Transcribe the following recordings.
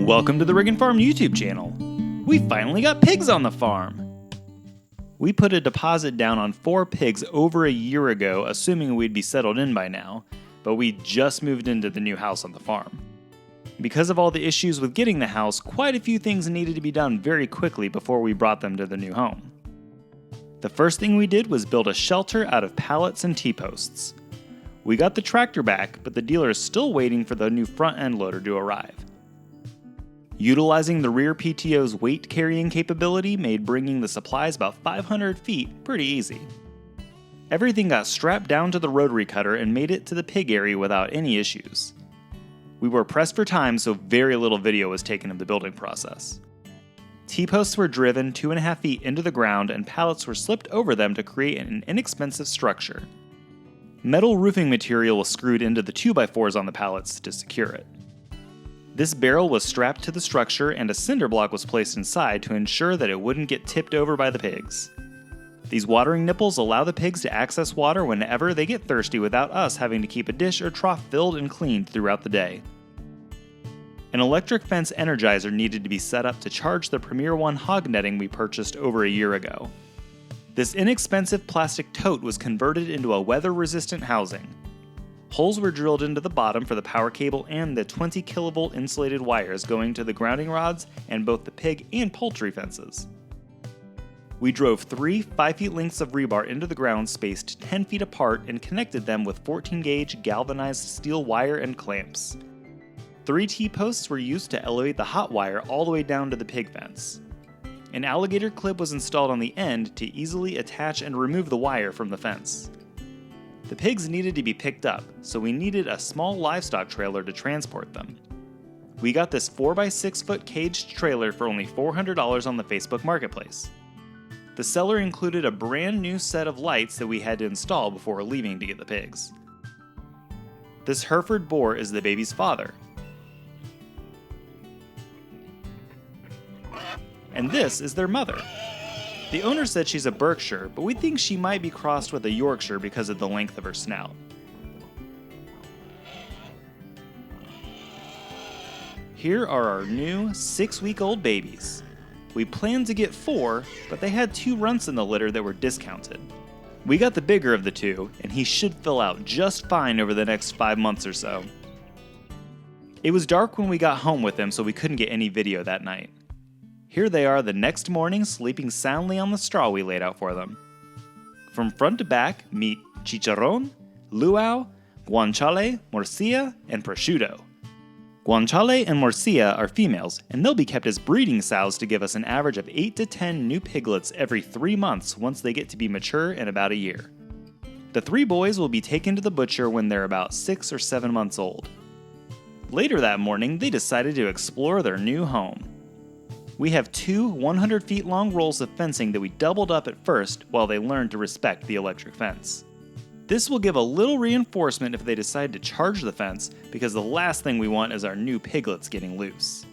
Welcome to the Riggin Farm YouTube channel. We finally got pigs on the farm. We put a deposit down on 4 pigs over a year ago, assuming we'd be settled in by now, but we just moved into the new house on the farm. Because of all the issues with getting the house, quite a few things needed to be done very quickly before we brought them to the new home. The first thing we did was build a shelter out of pallets and T-posts. We got the tractor back, but the dealer is still waiting for the new front end loader to arrive. Utilizing the rear PTO's weight carrying capability made bringing the supplies about 500 feet pretty easy. Everything got strapped down to the rotary cutter and made it to the pig area without any issues. We were pressed for time, so very little video was taken of the building process. T-posts were driven 2.5 feet into the ground and pallets were slipped over them to create an inexpensive structure. Metal roofing material was screwed into the 2x4s on the pallets to secure it. This barrel was strapped to the structure and a cinder block was placed inside to ensure that it wouldn't get tipped over by the pigs. These watering nipples allow the pigs to access water whenever they get thirsty without us having to keep a dish or trough filled and cleaned throughout the day. An electric fence energizer needed to be set up to charge the Premier One hog netting we purchased over a year ago. This inexpensive plastic tote was converted into a weather-resistant housing. Holes were drilled into the bottom for the power cable and the 20 kilovolt insulated wires going to the grounding rods and both the pig and poultry fences. We drove 3 5-foot lengths of rebar into the ground spaced 10 feet apart and connected them with 14-gauge galvanized steel wire and clamps. 3 T-posts were used to elevate the hot wire all the way down to the pig fence. An alligator clip was installed on the end to easily attach and remove the wire from the fence. The pigs needed to be picked up, so we needed a small livestock trailer to transport them. We got this 4x6 foot caged trailer for only $400 on the Facebook Marketplace. The seller included a brand new set of lights that we had to install before leaving to get the pigs. This Hereford boar is the baby's father. And this is their mother. The owner said she's a Berkshire, but we think she might be crossed with a Yorkshire because of the length of her snout. Here are our new 6-week-old babies. We planned to get 4, but they had 2 runts in the litter that were discounted. We got the bigger of the 2, and he should fill out just fine over the next 5 months or so. It was dark when we got home with them, so we couldn't get any video that night. Here they are the next morning sleeping soundly on the straw we laid out for them. From front to back, meet chicharron, luau, guanciale, morcilla, and prosciutto. Guanciale and morcilla are females, and they'll be kept as breeding sows to give us an average of 8 to 10 new piglets every 3 months once they get to be mature in about a year. The 3 boys will be taken to the butcher when they're about 6 or 7 months old. Later that morning, they decided to explore their new home. We have 2 100 feet long rolls of fencing that we doubled up at first while they learned to respect the electric fence. This will give a little reinforcement if they decide to charge the fence, because the last thing we want is our new piglets getting loose.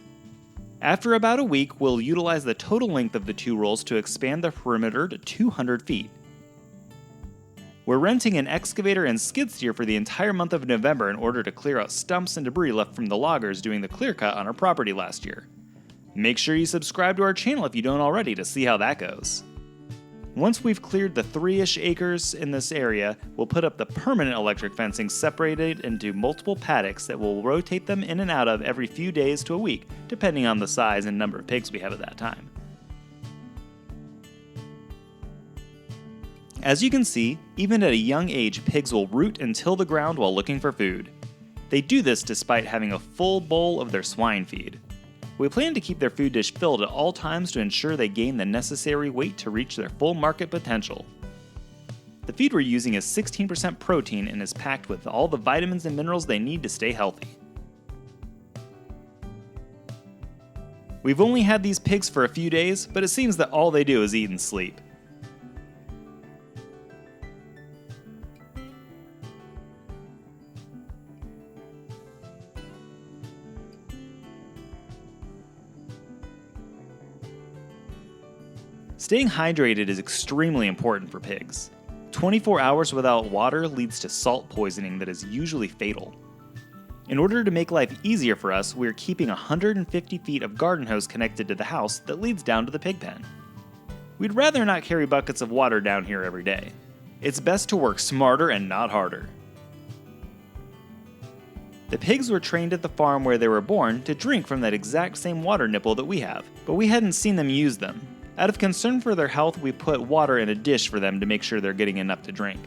After about a week, we'll utilize the total length of the 2 rolls to expand the perimeter to 200 feet. We're renting an excavator and skid steer for the entire month of November in order to clear out stumps and debris left from the loggers doing the clear cut on our property last year. Make sure you subscribe to our channel if you don't already to see how that goes. Once we've cleared the 3-ish acres in this area, we'll put up the permanent electric fencing separated into multiple paddocks that we'll rotate them in and out of every few days to a week, depending on the size and number of pigs we have at that time. As you can see, even at a young age, pigs will root and till the ground while looking for food. They do this despite having a full bowl of their swine feed. We plan to keep their food dish filled at all times to ensure they gain the necessary weight to reach their full market potential. The feed we're using is 16% protein and is packed with all the vitamins and minerals they need to stay healthy. We've only had these pigs for a few days, but it seems that all they do is eat and sleep. Staying hydrated is extremely important for pigs. 24 hours without water leads to salt poisoning that is usually fatal. In order to make life easier for us, we're keeping 150 feet of garden hose connected to the house that leads down to the pig pen. We'd rather not carry buckets of water down here every day. It's best to work smarter and not harder. The pigs were trained at the farm where they were born to drink from that exact same water nipple that we have, but we hadn't seen them use them. Out of concern for their health, we put water in a dish for them to make sure they're getting enough to drink.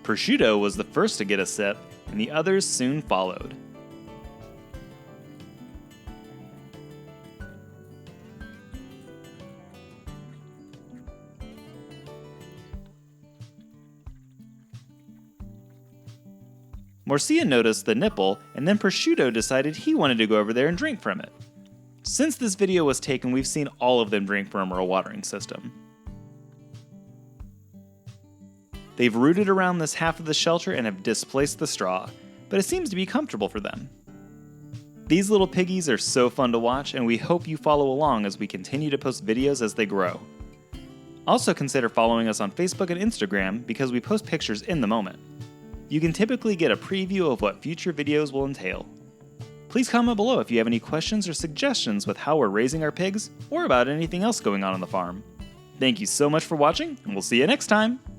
Prosciutto was the first to get a sip, and the others soon followed. Marcia noticed the nipple, and then Prosciutto decided he wanted to go over there and drink from it. Since this video was taken, we've seen all of them drink from our watering system. They've rooted around this half of the shelter and have displaced the straw, but it seems to be comfortable for them. These little piggies are so fun to watch, and we hope you follow along as we continue to post videos as they grow. Also consider following us on Facebook and Instagram because we post pictures in the moment. You can typically get a preview of what future videos will entail. Please comment below if you have any questions or suggestions with how we're raising our pigs or about anything else going on the farm. Thank you so much for watching, and we'll see you next time!